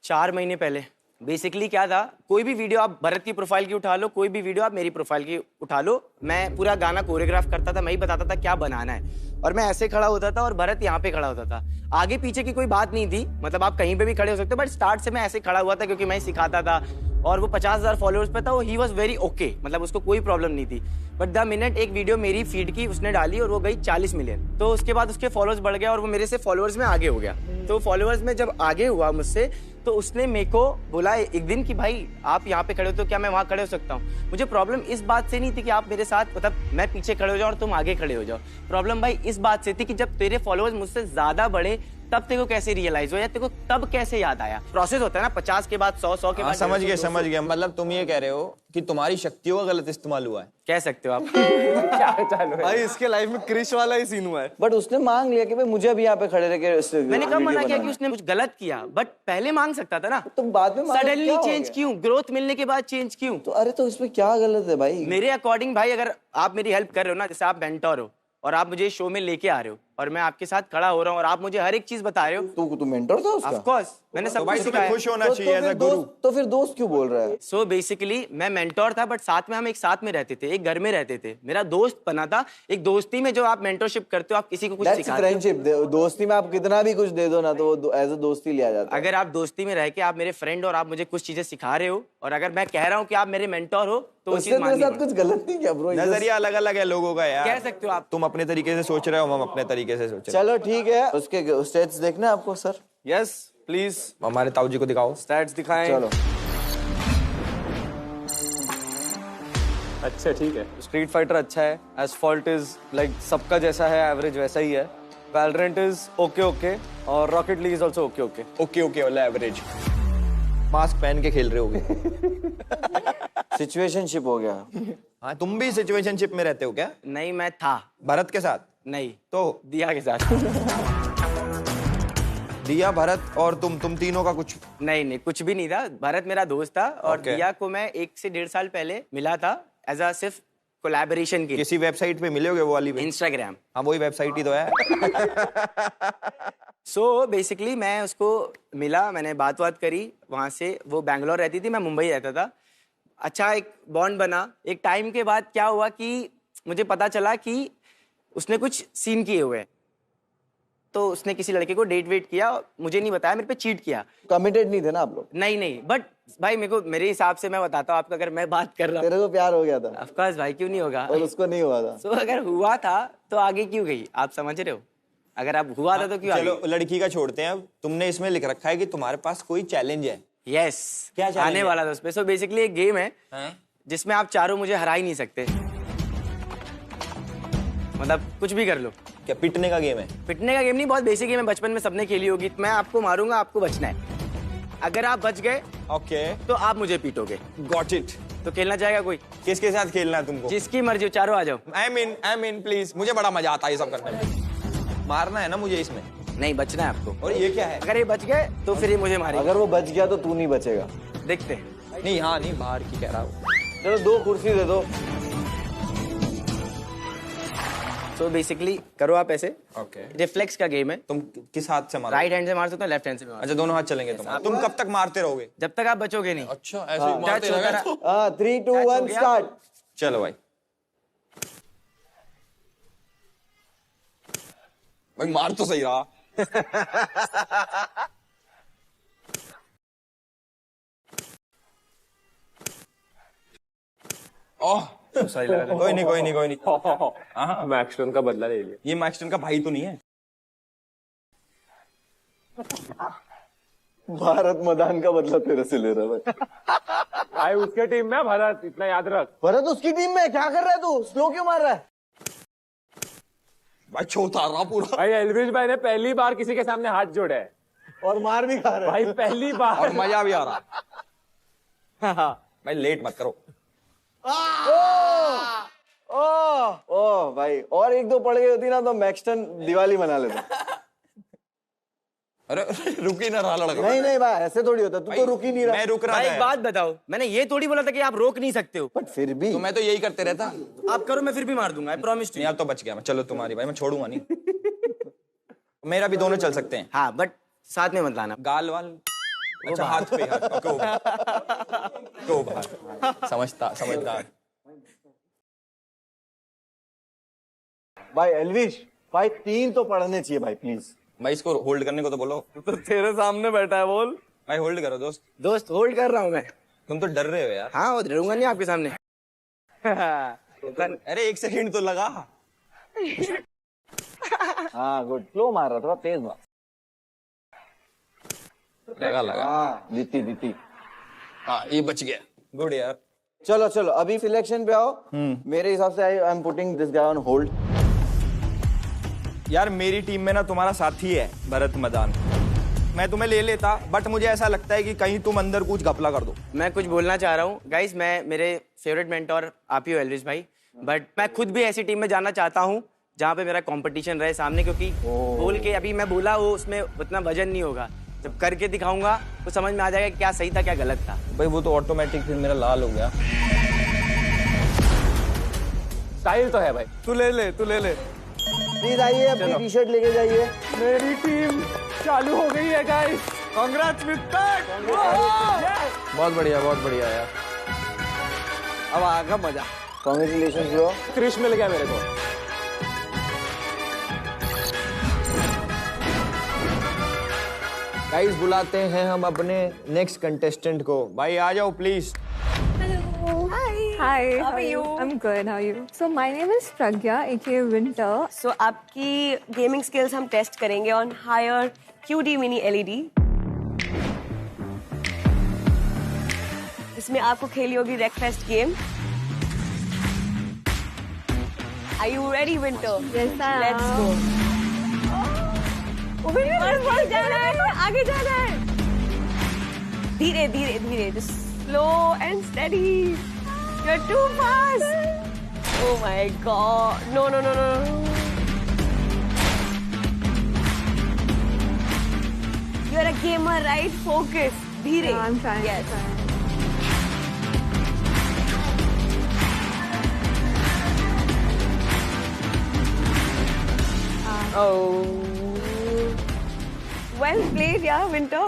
4 महीने पहले। बेसिकली क्या था, कोई भी वीडियो आप भरत की प्रोफाइल की उठा लो, कोई भी वीडियो आप मेरी प्रोफाइल की उठा लो, मैं पूरा गाना कोरियोग्राफ करता था, मैं ही बताता था क्या बनाना है। और मैं ऐसे खड़ा होता था और भरत यहाँ पे खड़ा होता था। आगे पीछे की कोई बात नहीं थी, मतलब आप कहीं पे भी खड़े हो सकते हो, बट स्टार्ट से मैं ऐसे खड़ा हुआ था क्योंकि मैं सिखाता था। और वो 50,000 फॉलोअर्स पे था, वो ही वॉज वेरी ओके, मतलब उसको कोई प्रॉब्लम नहीं थी। बट द मिनट एक वीडियो मेरी फीड की उसने डाली और वो गई 40 मिलियन, तो उसके बाद उसके फॉलोअर्स बढ़ गया और वो मेरे से फॉलोअर्स में आगे हो गया। तो फॉलोअर्स में जब आगे हुआ मुझसे, तो उसने मेरे को बोला एक दिन कि भाई आप यहाँ पे खड़े हो तो क्या मैं वहाँ खड़े हो सकता हूँ? मुझे प्रॉब्लम इस बात से नहीं थी कि आप मेरे साथ, मतलब मैं पीछे खड़े हो जाओ और तुम आगे खड़े हो जाओ। प्रॉब्लम भाई इस बात से थी कि जब तेरे फॉलोअर्स मुझसे ज्यादा बढ़े तब तेरे को कैसे रियलाइज हो, या तेरे को तब कैसे याद आया? प्रोसेस होता है ना, 50 के बाद 100, 100 के बाद। समझ गया। मतलब तुम ये कह रहे हो कि तुम्हारी शक्तियों का गलत इस्तेमाल हुआ है? कह सकते हो आप। क्या चालू है भाई इसके लाइफ में क्रिश वाला ही सीन हुआ है। बट उसने मांग लिया कि भाई मुझे अभी यहाँ पे खड़े रह के मैंने कब मना किया कि उसने कुछ गलत किया? बट पहले मांग सकता था ना। तुम बाद में सडनली चेंज क्यों? ग्रोथ मिलने के बाद चेंज क्यों? तो अरे तो इसमें क्या गलत है भाई? मेरे अकॉर्डिंग भाई, अगर आप मेरी हेल्प कर रहे हो ना, जैसे आप मेंटर हो और आप मुझे शो में लेके आ रहे हो और मैं आपके साथ खड़ा हो रहा हूँ और आप मुझे हर एक चीज बता रहे हो। तू मेंटर था उसका? ऑफ कोर्स, मैंने सब कुछ सिखाया। खुश होना चाहिए एज अ गुरु। तो फिर दोस्त क्यों बोल रहा है? सो बेसिकली मैं मेंटोर था, बट साथ में हम एक साथ में रहते थे, एक घर में रहते थे। मेरा दोस्त बना था। एक दोस्ती में जो आप मेंटरशिप करते हो, आप किसी को कुछ सिखाते हो। फ्रेंडशिप। दोस्ती में आप कितना भी कुछ दे दो ना, तो वो एज अ दोस्ती लिया जाता है। अगर आप दोस्ती में रह के आप मेरे फ्रेंड और आप मुझे कुछ चीजें सिखा रहे हो, और अगर मैं कह रहा हूँ कि आप मेरे मेंटोर हो, तो वो चीज मेरे साथ कुछ गलत नहीं किया ब्रो। नजरिया अलग अलग है लोगों का यार। कह सकते हो आप। तुम अपने तरीके से सोच रहे हो, हम अपने तरीके से सोच रहे चलो ठीक है, उसके स्टेट्स देखना है आपको सर? Yes please. हमारे ताऊ जी को दिखाओ, स्टैट्स दिखाएं। चलो अच्छा ठीक है। स्ट्रीट फाइटर अच्छा है, एसफॉल्ट इज लाइक सबका जैसा है, एवरेज वैसा ही है। वैलोरेंट इज ओके ओके, और rocket league is also okay okay. Okay okay वाला एवरेज। मास्क पहन के खेल रहे होगे। सिचुएशनशिप हो गया। हाँ, तुम भी सिचुएशनशिप में रहते हो क्या? नहीं, मैं था। भरत के साथ? नहीं, तो दिया के साथ। दिया, भरत और तुम तीनों का कुछ? नहीं, कुछ भी नहीं था। भरत मेरा दोस्त था और दिया को मैं 1 से 1.5 साल पहले मिला था एज अ सिर्फ कोलैबोरेशन के। किसी वेबसाइट पे मिले होगे वो वाली? इंस्टाग्राम। हाँ, वही वेबसाइट ही तो है। सो बेसिकली मैं उसको मिला, मैंने बात करी वहाँ से। वो बैंगलोर रहती थी, मैं मुंबई रहता था। अच्छा एक बॉन्ड बना। एक टाइम के बाद क्या हुआ कि मुझे पता चला कि उसने कुछ सीन किए हुए हैं, तो उसने किसी लड़के को डेट वेट किया, मुझे नहीं बताया, मेरे पे चीट किया। कमिटेड नहीं थे ना आप लोग? नहीं, बट भाई मेरे हिसाब से मैं बताता हूँ आपको, अगर मैं बात कर रहा हूँ, तेरे को प्यार हो गया था? ऑफ कोर्स भाई, क्यों नहीं होगा? और उसको नहीं हुआ था? तो अगर हुआ था तो आगे क्यों गई, आप समझ रहे हो? अगर आप हुआ था तो क्यों चलो आगे? लड़की का छोड़ते हैं, अब तुमने इसमें लिख रखा है कि तुम्हारे पास कोई चैलेंज है। यस, क्या challenge आने है? वाला था उसमें। सो बेसिकली एक गेम है जिसमें आप चारों मुझे हरा ही नहीं सकते, मतलब कुछ भी कर लो। क्या पिटने का गेम है? पिटने का गेम नहीं, बहुत बेसिक गेम है, बचपन में सबने खेली होगी। मैं आपको मारूंगा, आपको बचना है। अगर आप बच गए ओके तो आप मुझे पीटोगे। Got it. तो खेलना चाहेगा कोई? किसके साथ खेलना है तुमको? जिसकी मर्जी, चारों आ जाओ। आई मीन प्लीज, मुझे बड़ा मजा आता है ये सब करने में। मारना है ना मुझे इसमें? नहीं, बचना है आपको। और ये क्या है? अगर ये बच गए तो फिर ये मुझे मारेगा। अगर वो बच गया तो तू नहीं बचेगा। देखते हैं। नहीं, हाँ नहीं, बाहर की कह रहा हूँ। चलो 2 कुर्सी दे दो। तो बेसिकली करो आप ऐसे। ओके। रिफ्लेक्स का गेम है। तुम किस हाथ से मारो? राइट हैंड से मार सकते हो, लेफ्ट हैंड से मार। अच्छा, दोनों हाथ चलेंगे तुम कब तक मारते रहोगे? जब तक आप बचोगे नहीं। अच्छा, ऐसे ही मारते रहोगे? 3 2 1 स्टार्ट। चलो भाई। भाई मार तो सही रहा। ओह, सही लगा। कोई नहीं। मैक्सटोन का बदला ले लिया। ये मैक्सटन का भाई तो नहीं है? भारत मैदान का बदला तेरे से ले रहा है भाई। उसके टीम में भारत, इतना याद रख। भरत उसकी टीम में क्या कर रहा है तू? स्लो क्यों मार रहा है? भाई छोटा रहा पूरा। भाई एल्विश भाई ने पहली बार किसी के सामने हाथ जोड़ा है और मार भी खा रहा है भाई, पहली बार। और मजा भी आ रहा। भाई लेट मत करो। ओ भाई, और 1-2 पड़ गई होती ना तो मैक्सटन दिवाली मना लेता। अरे रुक ही ना रहा लड़का। नहीं भाई, ऐसे थोड़ी होता। तू तो रुक ही नहीं रहा। मैं रुक रहा था। एक बात बताओ, मैंने ये थोड़ी बोला था कि आप रोक नहीं सकते हो। बट फिर भी तो मैं तो यही करते रहता। आप करो, मैं फिर भी मार दूंगा, आई प्रॉमिस टू। यार तो बच गया मैं। चलो तुम्हारी भाई, मैं छोड़ूंगा नहीं। मेरा भी दोनों चल सकते हैं। हाँ, बट साथ में मत लाना। गाल वाल? अच्छा, हाथ पे समझदार। भाई एल्विश भाई, 3 तो पढ़ने चाहिए भाई, प्लीज। भाई इसको होल्ड करने को तो बोलो। तो तेरे सामने बैठा है, बोल। भाई होल्ड करो दोस्त। दोस्त होल्ड कर रहा हूँ मैं। तुम तो डर रहे हो यार। हाँ, डरूंगा नहीं आपके सामने। अरे 1 सेकंड तो लगा। हाँ गुड, स्लो मार रहा, थोड़ा तेज मार। लगा। हाँ, जीती। हाँ, ये बच गया। गुड यार। चलो अभी सिलेक्शन पे आओ। मेरे हिसाब से I am putting this guy on hold. यार मेरी टीम में ना तुम्हारा साथी है भरत मैदान। मैं तुम्हें ले लेता, बट मुझे ऐसा लगता है कि कहीं तुम अंदर कुछ घपला कर दो। मैं कुछ बोलना चाह रहा हूँ गाइस, मेरे फेवरेट मेंटोर आप ही हो एल्विश भाई, बट मैं खुद भी ऐसी टीम में जाना चाहता हूँ जहाँ पे मेरा कंपटीशन रहे सामने, क्योंकि बोल के अभी मैं बोला वो उसमें उतना वजन नहीं होगा। जब करके दिखाऊंगा तो समझ में आ जाएगा क्या सही था क्या गलत था। भाई वो तो ऑटोमेटिक फिर मेरा लाल हो गया। स्टाइल तो है भाई। तू ले ले। प्लीज आइए, अपनी टी-शर्ट लेके जाइए। मेरी टीम चालू हो गई है गाइस। कांग्रेट्स मित्तक। बहुत बढ़िया यार। अब आगा मजा। Congratulations bro. क्रिश मिल गया मेरे को। गाइस बुलाते हैं हम अपने नेक्स्ट कंटेस्टेंट को। भाई आ जाओ please. Hi, how are you? I'm good. How are you? So my name is Pragya, aka Winter. So आपकी गेमिंग स्किल्स हम टेस्ट करेंगे on higher QD mini LED। इसमें आपको खेली होगी Wreckfest game. Are you ready, Winter? Yes, I am. Let's go. आगे जाना है, आगे जाना है। धीरे धीरे धीरे, just slow and steady. You're too fast. Oh my God! No. You're a gamer, right? Focus. Dhire. Yeah, I'm trying. Yes. Well played, yeah, Winter.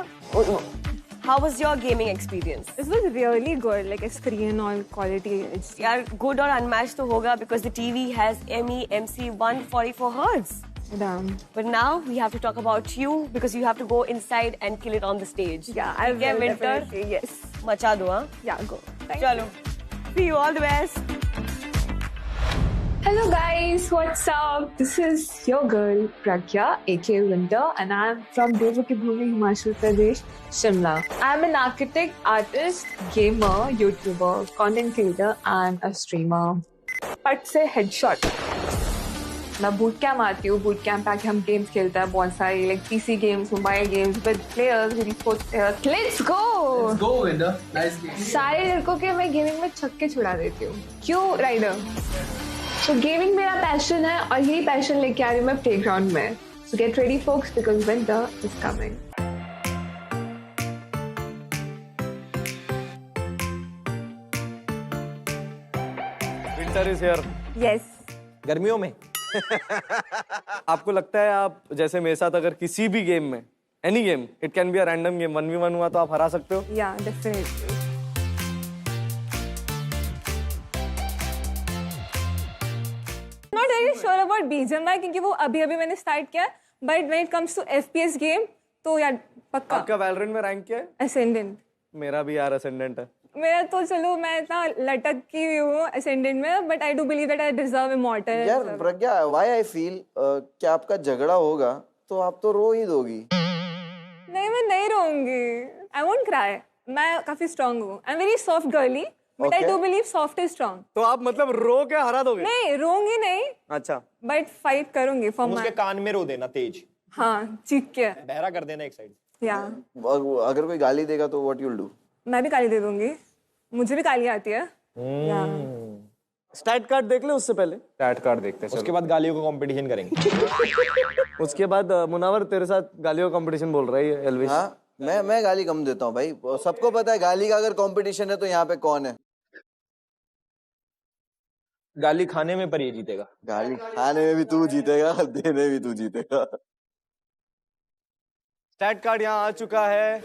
How was your gaming experience? This was really good. Like a screen all quality. यार good और unmatched तो होगा because the TV has MEMC 144 Hz. Damn. But now we have to talk about you because you have to go inside and kill it on the stage. Yeah, I will definitely. Yes. मचा दो हाँ. Yeah, go. Thank चलो. See you, all the best. Hello guys, what's up? This is your girl Pragya, aka Winter, and I'm from Devaki Bhumi, Himachal Pradesh, Shimla. I'm an architect, artist, gamer, YouTuber, content creator, and a streamer. But say headshot. मैं बूट कैम्प आती हूँ. बूट कैम्प आके हम गेम्स खेलते हैं बहुत सारी, like PC games, mobile games with players, with sports players. Let's go. Let's go, Winter. Nice game. सारे लड़कों के मैं गेमिंग में छक्के छुड़ा देती हूँ. क्यों राइडर? तो गेमिंग मेरा पैशन है और यही पैशन लेके आ रही हूँ मैं प्लेग्राउंड में. So get ready folks because winter is coming. Winter is here. Yes. गर्मियों में. आपको लगता है आप जैसे मेरे साथ अगर किसी भी गेम में, any game, it can be a random game, 1v1 हुआ तो आप हरा सकते हो? या definitely. Not very sure about BGMI क्योंकि वो अभी मैंने स्टार्ट किया, but when it comes to FPS game तो यार पक्का. आपका वैलोरेंट में रैंक क्या है? असेंडेंट. मेरा भी यार असेंडेंट है. मेरा तो चलो मैं इतना लटक की हूँ असेंडेंट में, but I do believe that I deserve immortal. यार प्रज्ञा, व्हाई आई फील कि आपका झगड़ा होगा तो आप तो रो ही दोगी. नहीं, मैं नहीं रोऊंगी. I won't cry. मैं काफी स्ट्रांग हूँ. I am very soft girly, but I do believe soft is strong. तो आप मतलब रो के हरा दोगे? नहीं, रोऊंगी नहीं. अच्छा. बट फाइट करूंगी फॉर उसके कान में रो देना तेज. हाँ, चीख के बहरा कर देना एक साइड. या अगर कोई गाली देगा तो व्हाट यूल डू? मैं भी गाली दे दूंगी. मुझे भी गाली आती है. स्टैट कार्ड देख ले उससे पहले. स्टैट कार्ड देखते हैं. उसके बाद गालियों का कंपटीशन करेंगे. उसके बाद मुनावर तेरे साथ गालियों का कंपटीशन बोल रही है. एल्विश. हाँ, मैं गाली कम देता हूँ भाई. सबको पता है गाली का अगर कंपटीशन है तो यहाँ पे कौन है. गाली खाने में पर ये जीतेगा. गाली खाने में भी तू जीतेगा, देने में भी तू जीतेगा. स्टैट कार्ड यहाँ आ चुका है.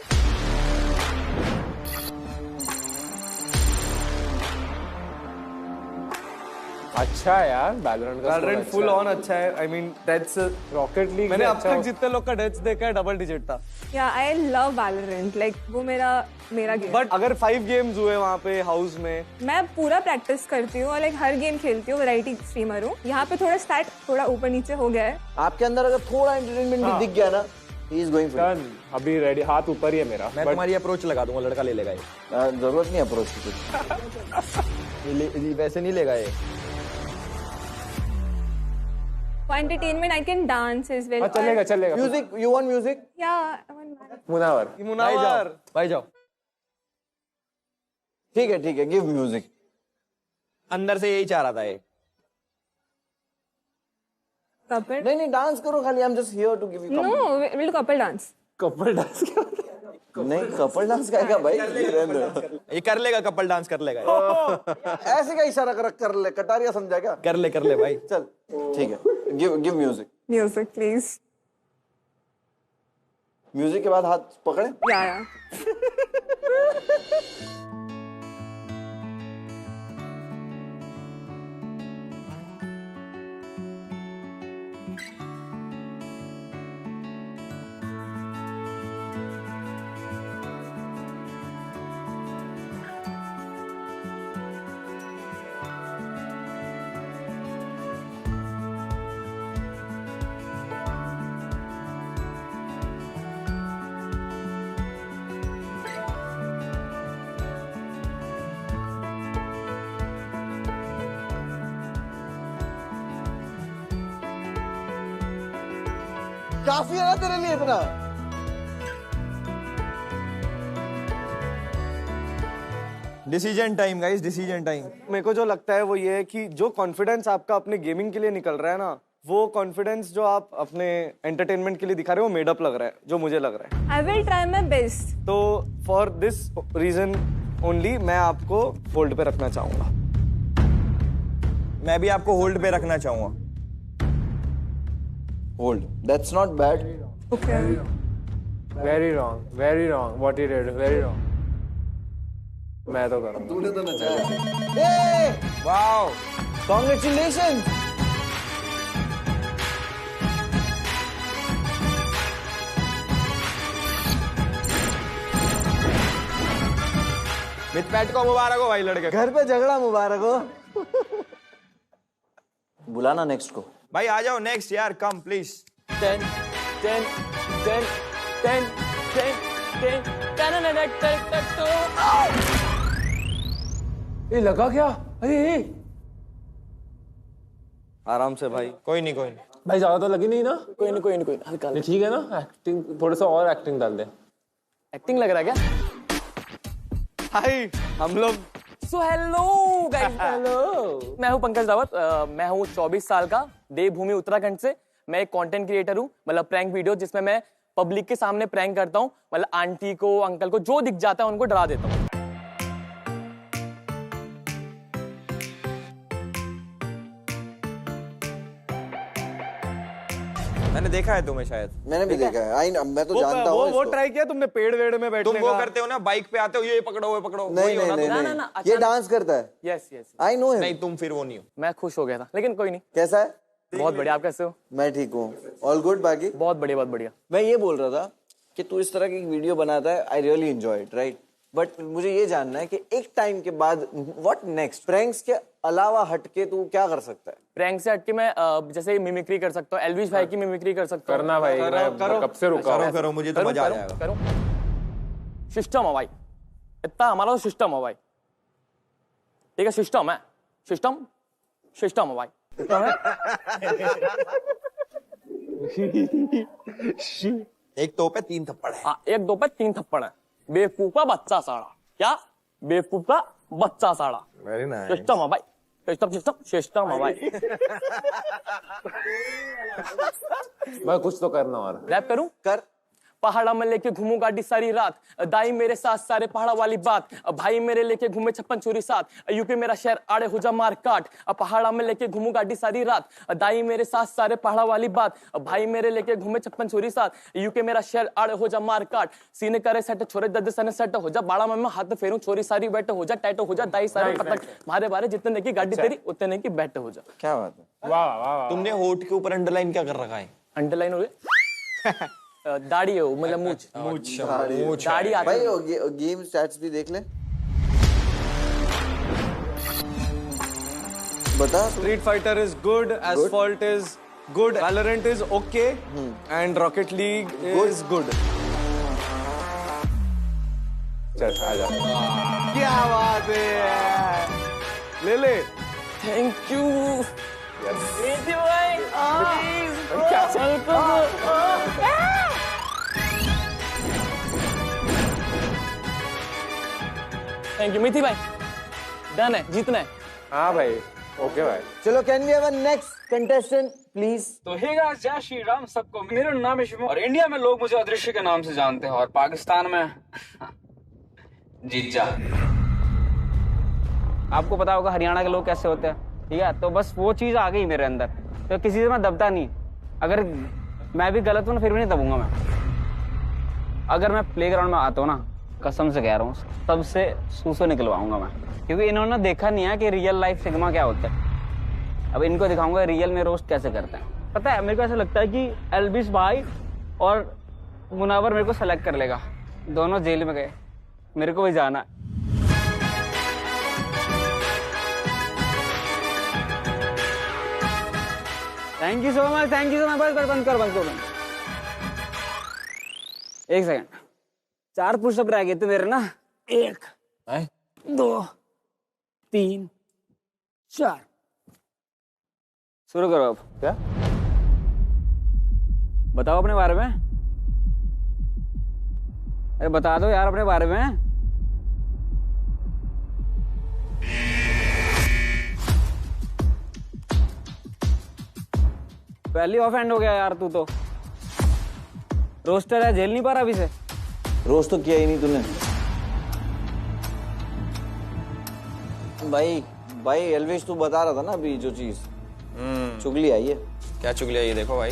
अच्छा यार, वैलोरेंट फुल ऑन अच्छा है. I mean deaths, rocket league मैंने अब तक जितने लोग का डेथ्स देखा है डबल डिजिट था. या आई लव वैलोरेंट. लाइक वो मेरा गेम. बट अगर 5 गेम्स हुए वहाँ पे हाउस में, मैं पूरा प्रैक्टिस करती हूँ और लाइक हर गेम खेलती हूँ. वैरायटी स्ट्रीमर हूँ. यहाँ पे थोड़ा स्टैट थोड़ा ऊपर नीचे हो गया है. आपके अंदर अगर थोड़ा एंटरटेनमेंट भी दिख गया ना, he is going for it. अभी रेडी, हाथ ऊपर ही है मेरा. मैं तुम्हारी अप्रोच लगा दूंगा, लड़का ले लेगा ये. जरूरत नहीं अप्रोच की. वैसे नहीं लेगा ये. For entertainment, I can dance as well. चलेगा. Music, you want music? Yeah, I want. Munawar. भाई जाओ. ठीक है, give music. अंदर से यही चाह रहा था ये. Couple? नहीं, डांस करो खाली. I'm just here to give you. No, we'll do couple dance. Couple dance क्या? नहीं, कपल डांस का भाई. ये कर लेगा, कपल डांस कर लेगा. ऐसे का इशारा कर ले. कटारिया समझा क्या? कर ले भाई. चल ठीक है. Give music. Music, please. Music के बाद हाथ पकड़े. या. काफी है ना तेरे लिए इतना? Decision time guys, decision time. मेरे को जो लगता है वो ये है कि जो कॉन्फिडेंस आपका अपने गेमिंग के लिए निकल रहा है ना, वो कॉन्फिडेंस जो आप अपने एंटरटेनमेंट के लिए दिखा रहे हो मेड अप लग रहा है, जो मुझे लग रहा है. I will try my best. तो फॉर दिस रीजन ओनली मैं आपको होल्ड पे रखना चाहूंगा. मैं भी आपको होल्ड पे रखना चाहूंगा. Hold. That's not bad. Okay. Very wrong. What he did, very wrong. मैं तो करूँगा. तूने तो नचाया. Hey! Wow! Congratulations! मितपैट को मुबारक हो भाई लड़के। घर पे झगड़ा मुबारक हो। बुलाना नेक्स्ट को। भाई आ जाओ नेक्स्ट यार, कम प्लीज। 10 10 10 10 10 ये लगा क्या? अरे आराम से भाई। कोई नहीं कोई नहीं भाई, ज्यादा तो लगी नहीं ना? कोई नहीं कोई नहीं कोई नहीं, हल्का नहीं, ठीक है ना? एक्टिंग थोड़ा सा और एक्टिंग डाल दे। एक्टिंग लग रहा है क्या? हाय हम लोग। So hello guys, hello. मैं हूं पंकज रावत, मैं हूं 24 साल का, देवभूमि उत्तराखंड से। मैं एक कंटेंट क्रिएटर हूं, मतलब प्रैंक वीडियो जिसमें मैं पब्लिक के सामने प्रैंक करता हूं, मतलब आंटी को अंकल को जो दिख जाता है उनको डरा देता हूं। मैंने देखा है तुम्हें शायद। मैंने भी देखा है। मैं तो जानता हूँ। वो ट्राई किया तुमने पेड़ वेड़ में बैठने तुम वो का? करते हो ना, बाइक पे आते हो, ये पकड़ो वो पकड़ो। नहीं नहीं नहीं, ना, ये डांस करता है। Yes yes. I know. नहीं तुम फिर वो नहीं हो। मैं खुश हो गया था, लेकिन कोई नहीं। कैसा है? बहुत बढ़िया। आप कैसे हो? मैं ठीक हूँ, ऑल गुड। बाकी बहुत बढ़िया बहुत बढ़िया। मैं ये बोल रहा था कि तू इस तरह की वीडियो बनाता है, I really enjoy it, right? But मुझे ये जानना है कि एक टाइम के बाद व्हाट नेक्स्ट? प्रैंक्स के अलावा हटके तू क्या कर सकता है? प्रैंक से हटके मैं जैसे मिमिक्री कर सकता हूँ, एल्विश भाई की मिमिक्री कर सकता हूँ। करना भाई, मैं कब से रुका हूँ। करो मुझे तो मजा आ जाएगा। करो। सिस्टम है भाई, इतना हमारा तो सिस्टम है भाई। ठीक है, सिस्टम है, सिस्टम सिस्टम है भाई। एक तो पे 3 थप्पड़ है। हाँ, एक दो पे 3 थप्पड़ है। बेवकूफ का बच्चा साड़ा। क्या? बेवकूफ का बच्चा साड़ा। Very nice. सिस्टम है भाई, सिस्टम सिस्टम सिस्टम है भाई। मैं कुछ तो करना और। रैप करूं? कर। पहाड़ा में लेके घूमू गाड़ी सारी रात, दाई मेरे साथ सारे पहाड़ा वाली बात, भाई मेरे लेके घूमे 56 चोरी साथ, यूपी मेरा शहर आड़े हो जा मार काट। पहाड़ा में लेके घूमू गाड़ी सारी रात, दाई मेरे साथ सारे पहाड़ा वाली बात, भाई मेरे लेके घूमे 56 चोरी साथ, यूपी मेरा शहर आड़े हो जा मार काट। सीने करे सेट छोरे दर्द सने सेट हो जा, बाड़ा में हाथ फेरूं छोरी सारी बैठ हो जा, टाइट हो जा दाई सारे पटक मारे बारे, जितने की गाड़ी तेरी उतने की बैठ हो जा। क्या बात है? वाह वाह। तुमने होठ के ऊपर अंडरलाइन क्या कर रखा है? अंडरलाइन हो गई दाढ़ी है वो, मतलब मूछ दाढ़ी आती है भाई। गेम स्टैट्स भी देख ले, बता। Street fighter is good, asphalt is good, Valorant is okay, and rocket league is good. चल आ जा। क्या बात है, ले ले। थैंक यू भाई। थैंक यू मिथी भाई। डन है, जीतना है। हाँ भाई, ओके भाई। चलो, can we have a next contestant please? तो हे गाइस, जय श्री राम सबको। मेरा नाम है शिवम और इंडिया में लोग मुझे अदृश्य के नाम से जानते हैं, और पाकिस्तान में जीजा। आपको पता होगा हरियाणा के लोग कैसे होते हैं, ठीक है? तो बस वो चीज आ गई मेरे अंदर, तो किसी से मैं दबता नहीं। अगर मैं भी गलत हूं ना, फिर भी नहीं दबूंगा मैं। अगर मैं प्लेग्राउंड में आता हूँ ना, कसम से कह रहा हूँ, सबसे सूसो निकलवाऊंगा मैं, क्योंकि इन्होंने देखा नहीं है कि रियल लाइफ सिग्मा क्या होता है। अब इनको दिखाऊंगा रियल में रोस्ट कैसे करते हैं। पता है, मेरे को ऐसा लगता है कि एल्विश भाई और मुनावर मेरे को सेलेक्ट कर लेगा। दोनों जेल में गए, मेरे को भी जाना है। Thank you so much, thank you so much. बंद कर। एक सेकंड, 4 पुशअप रह गए थे मेरे ना। 1 2 3 4। शुरू करो अब। क्या बताओ अपने बारे में। अरे बता दो यार अपने बारे में। पहली ऑफ एंड हो गया यार, तू तो रोस्टर है, झेल नहीं पा रहा अभी से। रोस्ट तो किया ही नहीं तूने। भाई एल्विश तू बता रहा था ना अभी जो चीज, चुगली आई है। क्या चुगली आई? देखो भाई।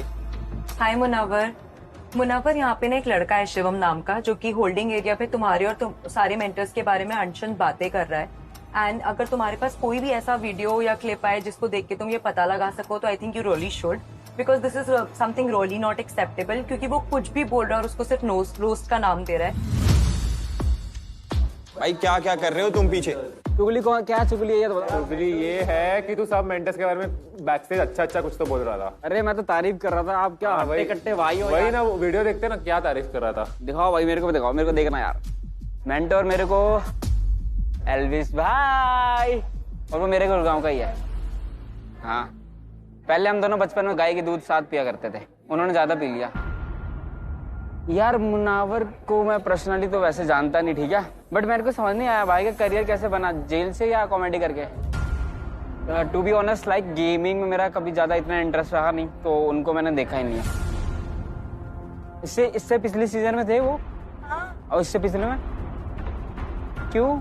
हाय मुनावर, यहाँ पे ना एक लड़का है शिवम नाम का, जो कि होल्डिंग एरिया पे तुम्हारे और तुम सारे मेंटर्स के बारे में अनशन बातें कर रहा है। एंड अगर तुम्हारे पास कोई भी ऐसा वीडियो या क्लिप आए जिसको देख के तुम ये पता लगा सको, तो I think you really should, because this is something really not acceptable. क्योंकि वो कुछ भी बोल रहा है और उसको सिर्फ रोस्ट का नाम दे रहा है। भाई क्या क्या कर रहे हो तुम पीछे? चुगली कौन, क्या चुगली है ये तो बता। चुगली ये है कि तू सब मेंटर्स के बारे में बैक स्टेज अच्छा कुछ तो बोल रहा था। अरे मैं तो तारीफ कर रहा था, आप क्या हट्टे कट्टे भाई हो वही ना, वीडियो देखते ना, क्या तारीफ कर रहा था। दिखाओ भाई, मेरे को भी दिखाओ, मेरे को देखना यार। मेंटर मेरे को एल्विस भाई, और वो मेरे गुड़गांव का ही है। हाँ, पहले हम दोनों बचपन में गाय के दूध साथ पिया करते थे, उन्होंने ज्यादा पी लिया। यार मुनावर को मैं पर्सनली तो वैसे जानता नहीं, ठीक है, बट मेरे को समझ नहीं आया भाई का करियर कैसे बना, जेल से या कॉमेडी करके। To be honest, like gaming में मेरा कभी ज्यादा इतना इंटरेस्ट रहा नहीं, तो उनको मैंने देखा ही नहीं है। इससे पिछली सीजन में थे वो, और इससे पिछले में क्यों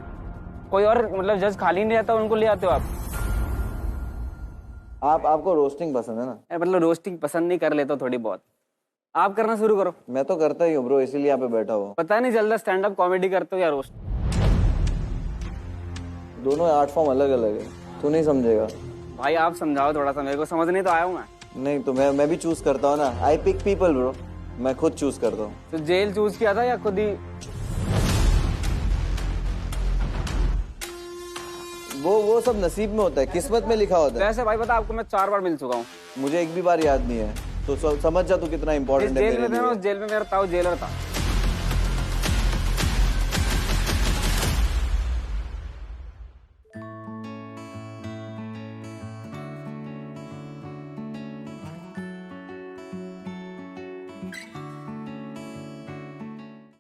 कोई और मतलब जज खाली नहीं रहता, उनको ले आते हो आप? आपको रोस्टिंग पसंद है ना? मतलब रोस्टिंग पसंद नहीं, कर लेता थोड़ी बहुत। आप करना शुरू करो। मैं तो करता ही हूँ ब्रो, इसीलिए यहाँ पे बैठा हुआ। पता नहीं चलता स्टैंड अप कॉमेडी करते हो या रोस्ट, दोनों आर्ट फॉर्म अलग अलग है, तू नहीं समझेगा भाई। आप समझाओ थोड़ा सा, मेरे को समझ नहीं तो आया हूँ मैं। नहीं तो मैं भी चूज करता हूँ ना, आई पिक पीपल ब्रो, मैं खुद चूज करता हूँ। तो जेल चूज किया था या खुद ही? वो सब नसीब में होता है, किस्मत में लिखा होता है। वैसे भाई पता आपको मैं 4 बार मिल चुका हूँ, मुझे एक भी बार याद नहीं है, तो समझ जा तू कितना इंपॉर्टेंट है मेरे लिए। उस जेल में मेरा ताऊ जेलर था।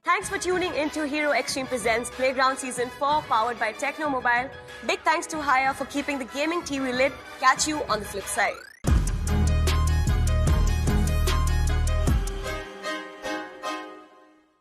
Thanks for tuning in to Hero Extreme Presents Playground Season 4, powered by Techno Mobile. Big thanks to Haya for keeping the gaming TV lit. Catch you on the flip side.